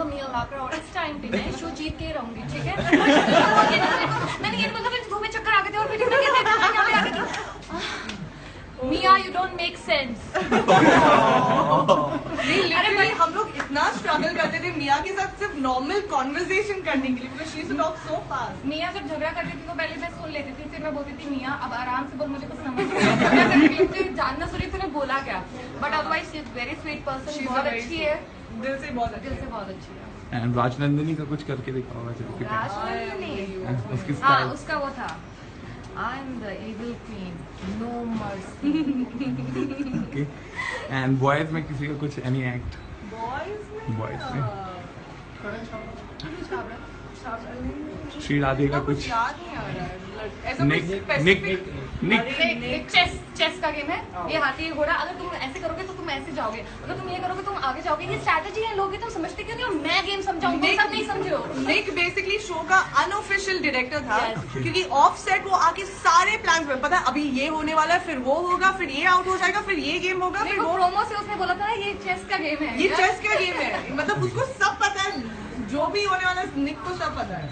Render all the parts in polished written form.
remember Mia Lakra और इस time पे मैं शो जीत के रहूंगी, ठीक है? मैंने ये बोला फिर 2 में चक्कर आ गए थे और फिर यहाँ पे आ गए थे। Mia, you don't make sense. नहीं, लिटरली हम लोग इतना स्ट्रगल करते थे मिया के साथ सिर्फ नॉर्मल कॉन्वर्सेशन करने के लिए, because she used to talk so fast. Mia जब झगड़ा करती थी तो पहले मैं सुन लेती थी, फिर मैं बोलती थी मिया अब आराम से बोल, मुझे कुछ समझ नहीं आ रहा है, मुझे जानना जरूरी तूने बोला क्या। But otherwise she is very sweet person, बहुत अच्छी है, दिल से बहुत अच्छी है। एंड राजनंदिनी का कुछ करके दिखाओ वैसे उसकी हाँ, स्टाइल। उसका वो था I'm the evil queen, no mercy. Okay and boys में किसी का कुछ एनी एक्ट? बॉयज में श्री राधे का कुछ? याद नहीं आ रहा है ऐसा निक चेस का गेम है, ये हाथी ये घोड़ा, अगर तुम ऐसे करोगे तो तुम ऐसे जाओगे, अगर तुम ये करोगे तुम आगे जाओगे, ये स्ट्रैटेजी है, लोग तुम समझते क्यों नहीं हो? मैं गेम समझाऊं, तुम सब नहीं समझे हो। निक बेसिकली शो का अनऑफिशियल डायरेक्टर था, क्योंकि ऑफ सेट वो आके सारे प्लान्स में पता है अभी ये होने वाला है, फिर वो होगा, फिर ये आउट हो जाएगा, फिर ये गेम होगा, फिर वो प्रोमो से उसने बोला था ये चेस का गेम है, ये चेस का गेम है, मतलब उसको सब पता है, जो भी होने वाला है निक को सब पता है।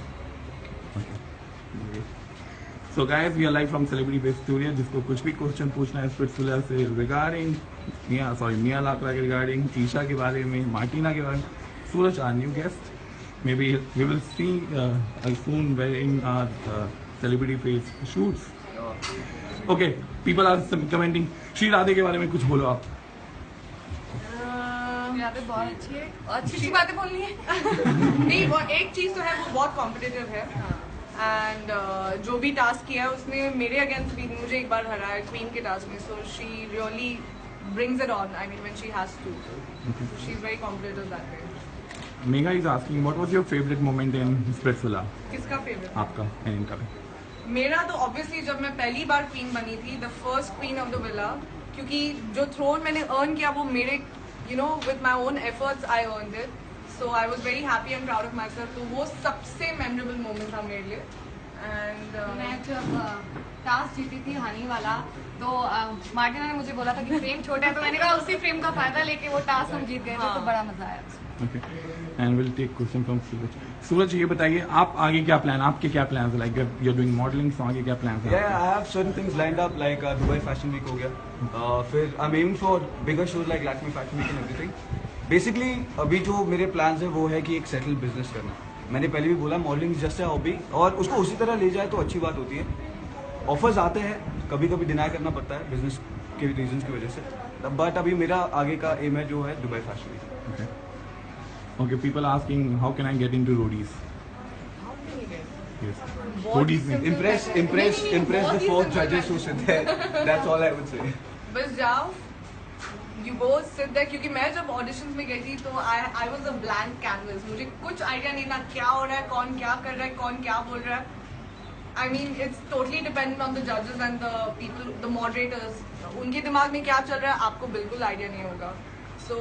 So guys, we are live from Celebrity Base Studio. जिसको कुछ भी क्वेश्चन पूछना है स्पिट्सविला से रिगार्डिंग मिया लाकरा के रिगार्डिंग, ईशा के बारे में, मार्टिना के बारे में, Suraj our new guest, maybe we will see soon wearing our Celebrity Base shoots. Okay, people are commenting. Shri Radhe के बारे में कुछ बोलो आप। राधे बहुत अच्छी है, अच्छी बातें बोलनी है। नहीं, वो एक चीज तो है, वो बहुत कॉम्पिटिटिव है एंड जो भी टास्क किया है उसने मेरे अगेंस्ट भी मुझे एक बार हराया क्वीन के टास्क में, so she really brings it on, I mean when she has to, she is very competitive that way. Megha is asking what was your favorite moment in Splitsvilla? किसका favourite? आपका and इनका भी। मेरा तो obviously जब मैं पहली बार queen बनी थी, the first queen of the villa, क्योंकि जो थ्रोन मैंने अर्न किया वो मेरे with my own efforts I earned it, so I was very happy and proud of my self, तो वो सबसे मेमोरेबल मोमेंट था मेरे लिए। एंड मैं जब टास्क जीती थी हनी वाला, तो मार्टिना ने मुझे बोला था कि फ्रेम छोटा है, तो मैंने कहा उसी फ्रेम का फायदा लेके वो टास्क हम जीत गए थे, तो बड़ा मजा आया। Okay, and we'll take question from सूरज। सूरज ये बताइए आप आगे क्या प्लान, आपके क्या प्लान है, like you're doing modeling, so आगे क्या प्लान है? Yeah, I have certain things lined up, like Dubai Fashion Week हो गया, फिर I'm aiming for bigger shows like Lakme Fashion Week and everything. Basically अभी जो मेरे plans है वो है कि एक settled business करना। मैंने पहले भी बोला modelling is just a hobby, और उसको उसी तरह ले जाए तो अच्छी बात होती है। ऑफर्स आते हैं, कभी कभी डिनाई करना पड़ता है बिजनेस के रीजंस की वजह से, बट अभी मेरा आगे का एम है जो है Dubai fashion week. Okay, people asking how can I get into roadies? Yes. Roadies. Impress the 4 judges who sit there. That's all I would say. बस जाओ, you go sit there, क्योंकि मैं जब ऑडिशंस में गई थी तो I was a blank canvas, मुझे कुछ आइडिया नहीं था क्या हो रहा है, कौन क्या कर रहा है, कौन क्या बोल रहा है। I mean it's totally dependent on the judges and the people, the moderators, उनके दिमाग में क्या चल रहा है आपको बिल्कुल आइडिया नहीं होगा, so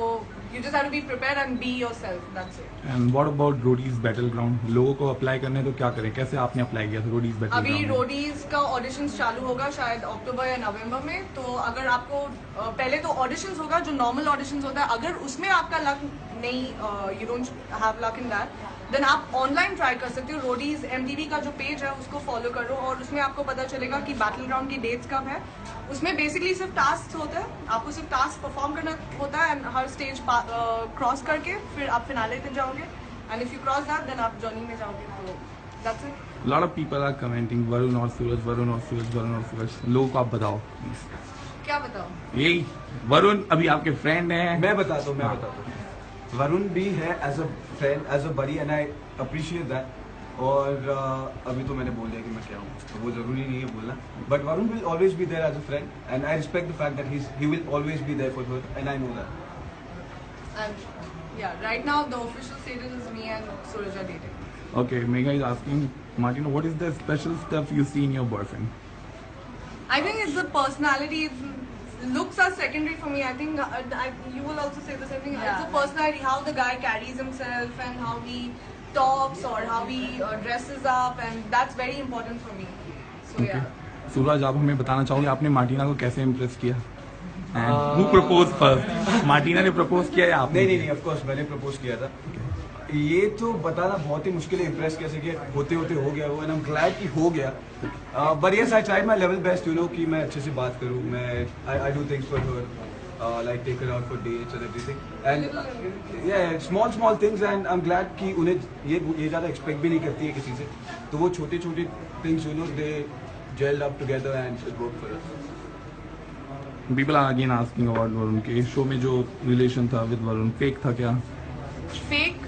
you just have to be prepared and be yourself, that's it. And what about Roadies Battleground? लोगों को अप्लाई करने तो क्या करें, कैसे आपने अप्लाई किया था रोडीज बैटलग्राउंड? अभी रोडीज का ऑडिशंस चालू होगा शायद अक्टूबर या नवंबर में, तो अगर आपको पहले तो ऑडिशंस होगा जो नॉर्मल ऑडिशंस होता है, अगर उसमें आपका लक नहीं, you don't have luck in that, then आप ऑनलाइन ट्राई कर सकते हो। रोडीज MTV का जो पेज है उसको फॉलो करो और उसमें आपको पता चलेगा कि बैटल ग्राउंड की डेट्स कब है। उसमें बेसिकली सिर्फ टास्क होता है, आपको सिर्फ टास्क परफॉर्म करना होता है एंड हर स्टेज क्रॉस करके फिर आप फिनाले तक जाओगे, and if you cross that then आप जर्नी में जाओगे, तो that's it. Lot of people are commenting Varun और सूरज, वरुण और सूरज, वरुण और सूरज। लोगों को आप बताओ प्लीज। क्या बताओ? यही वरुण अभी आपके फ्रेंड हैं। मैं बताता हूँ वरुण भी है as a friend, as a buddy, and I appreciate that. और अभी तो मैंने बोल दिया कि मैं क्या हूँ, तो वो जरूरी नहीं है बोलना, but Varun will always be there as a friend and I respect the fact that he will always be there for her, and I know that. And yeah, right now the official status is me and Suraj are dating. Okay, Megha is asking Martina, what is the special stuff you see in your boyfriend? I think it's the personality. Looks are secondary for me. I think you will also say the same thing. Yeah. It's the personality, how the guy carries himself and how he talks or how he dresses up, and that's very important for me. So Okay. yeah. सूरज, आप हमें बताना चाहोगे आपने Martina को कैसे impress किया? And who proposed first? Martina ने propose किया या आपने? नहीं, ऑफ कोर्स मैंने प्रपोज किया था। ये तो बताना बहुत ही मुश्किल है इम्प्रेस कैसे कि होते होते हो गया वो, एंड आई एम ग्लैड कि हो गया. But yes I tried my level best, you know, कि मैं अच्छे से बात करूं. मैं I do things for her, like take her out for dates and everything, and yeah, small things, and I'm glad कि उन्हें ये ज़्यादा expect भी नहीं करती है किसी से, तो वो छोटे things, you know, they gelled up together and it worked for us. People are again asking about Varun के शो में जो रिलेशन था विद वरुण, फेक था क्या? फेक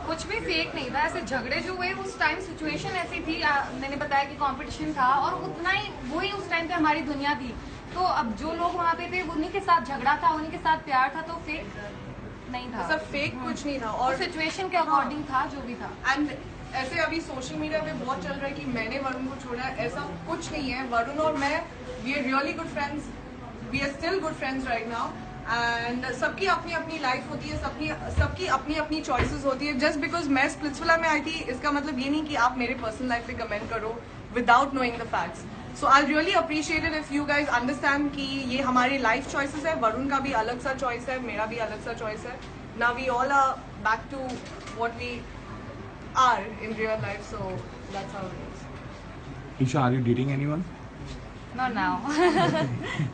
कुछ भी फेक नहीं था. ऐसे झगड़े जो हुए उस टाइम सिचुएशन ऐसी थी, मैंने बताया कि कंपटीशन था और उतना ही वही उस टाइम पे हमारी दुनिया थी. तो अब जो लोग वहाँ पे थे उन्हीं के साथ झगड़ा था, उन्हीं के साथ प्यार था, तो फेक नहीं था. सब फेक कुछ नहीं था और सिचुएशन के अकॉर्डिंग था जो भी था. एंड ऐसे अभी सोशल मीडिया पे बहुत चल रहा है कि मैंने वरुण को छोड़ा है, ऐसा कुछ नहीं है. वरुण और मैं we are really good friends, we are still good friends right now. And सबकी अपनी अपनी लाइफ होती है, सबकी अपनी अपनी चॉइसेस होती है. जस्ट बिकॉज मैं स्प्लिट्सविला में आई थी इसका मतलब ये नहीं कि आप मेरे पर्सनल लाइफ पे कमेंट करो without knowing the facts. So I really appreciate it if you guys understand कि ये हमारी लाइफ चॉइसेस है. वरुण का भी अलग सा चॉइस है, मेरा भी अलग सा चॉइस है. Now we all are back to what we are in real life, so that's how it is. Isha, are you dating anyone? Not now.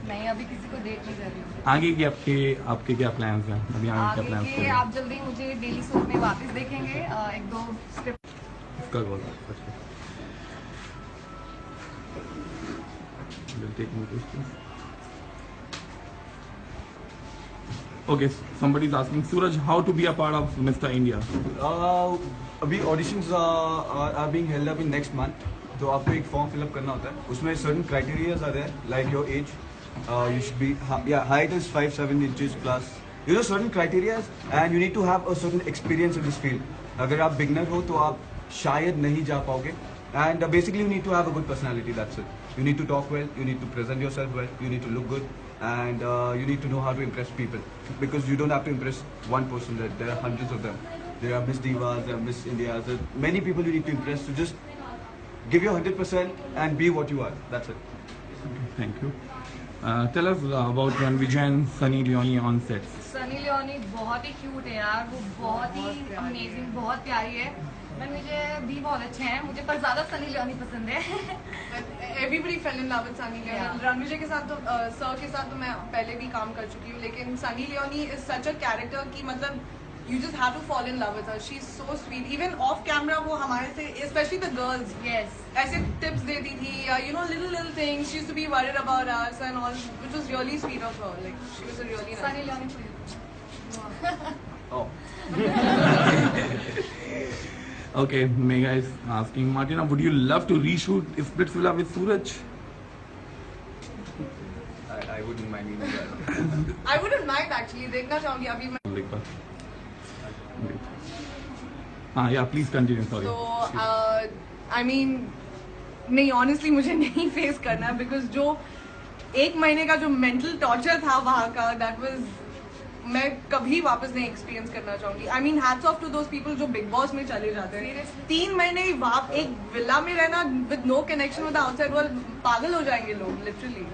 नहीं, अभी किसी को डेट नहीं कर रही हूँ. आगे के आपके क्या प्लान्स हैं? अभी आगे क्या प्लान्स आगे के हैं? आप जल्दी मुझे डेली सोप में वापस देखेंगे. एक दो स्क्रिप्ट इसका बोल. We'll take more questions. Okay, somebody's asking, Suraj, how to be a part of Mr. India? अभी auditions are being held up in next month. तो आपको एक फॉर्म फिलअप करना होता है, उसमें सर्टन क्राइटेरियाज आते हैं, like your age, you should be, height is 5'7" plus. You know certain criterias, and you need to have a certain experience in this field. अगर आप बिगनर हो तो आप शायद नहीं जा पाओगे. And basically you need to have a good personality, that's it. You need to talk well, you need to present yourself well, you need to look good, and you need to know how to impress people. Because you don't have to impress one person, there are hundreds of them. There are Miss Divas, there are Miss Indias, there are many people you need to impress. So just give your 100% and be what you are, that's it. Okay, thank you. Tell us about Ranvijay and Sunny Leone on sets. Sunny Leone बहुत ही cute है यार, वो बहुत ही amazing, बहुत प्यारी है. रणविजय भी बहुत अच्छे हैं मुझे, पर ज्यादा सनी लियोनी पसंद है. Everybody fail in love with Sunny Leone. Yeah. Ranvijay के साथ तो सर के साथ तो मैं पहले भी काम कर चुकी हूँ, लेकिन Sunny Leone is such a character की मतलब you just have to fall in love with her. She's so sweet. Even off camera वो हमारे से, especially the girls, Yes. ऐसे tips देती थी, you know, little things. She used to be worried about us and all, which was really sweet of her. Like she was a really nice. Sunny Leone for you. Oh. Okay, Megha is asking, Martina, would you love to reshoot Splitsvilla with Suraj? I wouldn't mind either that. I wouldn't mind actually. देखना चाहूँगी अभी मैं. Yeah, please continue. Sorry. So I mean, नहीं honestly मुझे नहीं face करना है, because जो एक महीने का जो मेंटल टॉर्चर था वहाँ का, that was मैं कभी वापस नहीं एक्सपीरियंस करना चाहूंगी. I mean hats off to those people जो बिग बॉस में चले जाते हैं. Seriously? 3 महीने वहाँ एक विला में रहना with no connection with outside world, पागल हो जाएंगे लोग लिटरली.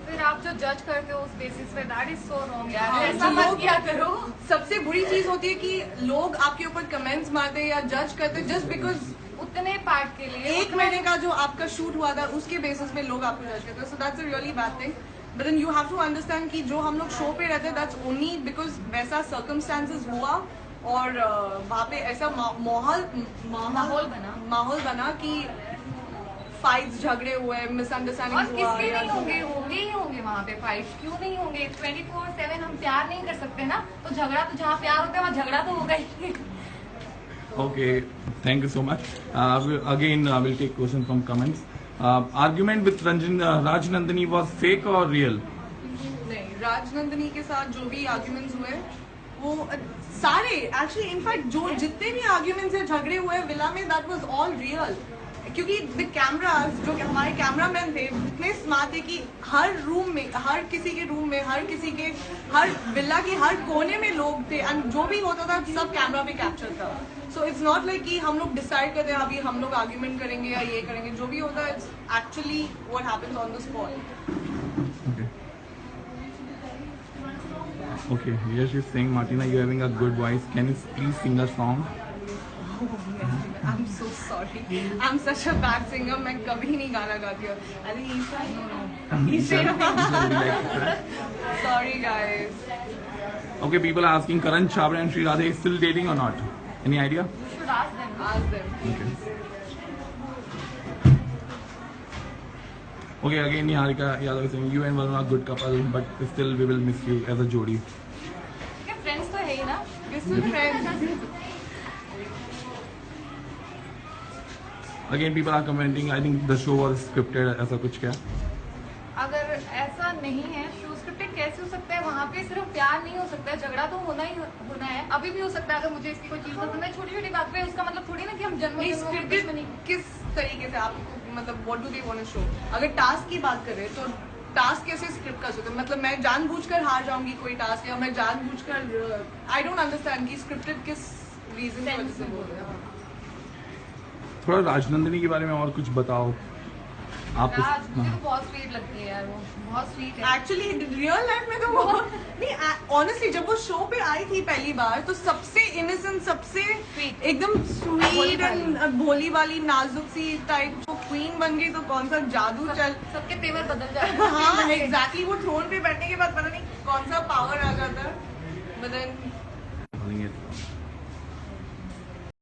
फिर आप जो जज करते हो उस बेसिस पे, दैट इज सो रॉन्ग यार. हाँ, ऐसा मत लोग- किया करो. सबसे बुरी चीज होती है कि लोग आपके ऊपर कमेंट्स मारते हैं या जज करते हैं जस्ट बिकॉज उतने पार्ट के लिए एक महीने का जो आपका शूट हुआ था उसके बेसिस पे लोग आपको जज करते हैं. So that's a really bad thing. But then you have to understand कि जो हम लोग शो पे रहते हैं दैट्स ओनली बिकॉज वैसा सर्कमस्टांसेस हुआ और वहाँ पे ऐसा माहौल बना कि फाइट्स झगड़े हुए, और मिसअंडरस्टैंडिंग हुआ. किसके नहीं होंगे, होंगे ही होंगे वहाँ पे फाइट्स. क्यों नहीं होंगे? 24/7 हम प्यार नहीं कर सकते ना, तो झगड़ा तो जहाँ प्यार होता है वहाँ झगड़ा तो होगा ही. Okay, thank you so much. We'll take questions from comments. Argument with Raj Nandini was fake or real? नहीं, राजनंदिनी के साथ जो भी आर्ग्यूमेंट्स हुए वो सारे एक्चुअली इनफैक्ट जो जितने भी आर्ग्यूमेंट्स या झगड़े हुए विला में दैट वाज ऑल रियल. क्योंकि द कैमराज जो हमारे कैमरामैन थे इतने स्मार्ट थे कि हर रूम में, हर किसी के रूम में, हर विला के हर कोने में लोग थे एंड जो भी होता था सब कैमरा पे कैप्चर था. सो इट्स नॉट लाइक कि हम लोग डिसाइड करते हैं अभी हम लोग आर्ग्यूमेंट करेंगे या ये करेंगे. जो भी होता है it's actually what happens on the spot. Okay, yes, she's saying, Martina, you're having a good voice. Can you please sing a song? I'm so sorry. I'm such a bad singer. मैं कभी नहीं गाना गाती हूँ. अरे Isha, sorry guys. Okay, people are asking Karan Chhabra and Sri Radhe is still dating or not? Any idea? You should ask them. Ask them. Okay. Okay, again Niharika Yadav is saying you and Varun are good couple, but still we will miss you as a jodi. क्या friends तो है ही ना. We're still friends. Again, people are commenting. I think the show was scripted. ऐसा कुछ क्या? अगर ऐसा नहीं है, शो स्क्रिप्टेड कैसे हो सकता है? वहाँ पे सिर्फ प्यार नहीं हो सकता है, झगड़ा तो होना है. अभी भी हो सकता है. अगर मुझे इसकी कोई चीज पसंद है, छोटी छोटी बात पे उसका मतलब थोड़ी ना कि हम जन्मों नहीं, जन्मों में scripted दुश्मनी. किस तरीके से आपको मतलब what do they want to show? अगर टास्क की बात करें तो टास्क कैसे स्क्रिप्ट कर सकते हैं? मतलब मैं जानबूझकर हार जाऊंगी कोई टास्क, या मैं जानबूझकर आई डोंट अंडरस्टैंड कि स्क्रिप्टेड किस रीजन की वजह से बोल रहे हैं. थोड़ा राजनंदिनी के बारे में और कुछ बताओ. आप राज मुझे तो बहुत स्वीट लगती है यार, वो बहुत स्वीट है. एक्चुअली रियल लाइफ में तो वो नहीं, ऑनेस्टली जब वो शो पे आई थी पहली बार तो सबसे इनोसेंट, सबसे एकदम स्वीट एंड भोली वाली नाजुक सी टाइप वो क्वीन बन गई तो कौन सा जादू चल. सबके तेवर बदल जाते हैं. हाँ एग्जैक्टली, वो थ्रोन पे बैठने के बाद पता नहीं कौन सा पावर आ जाता है. But then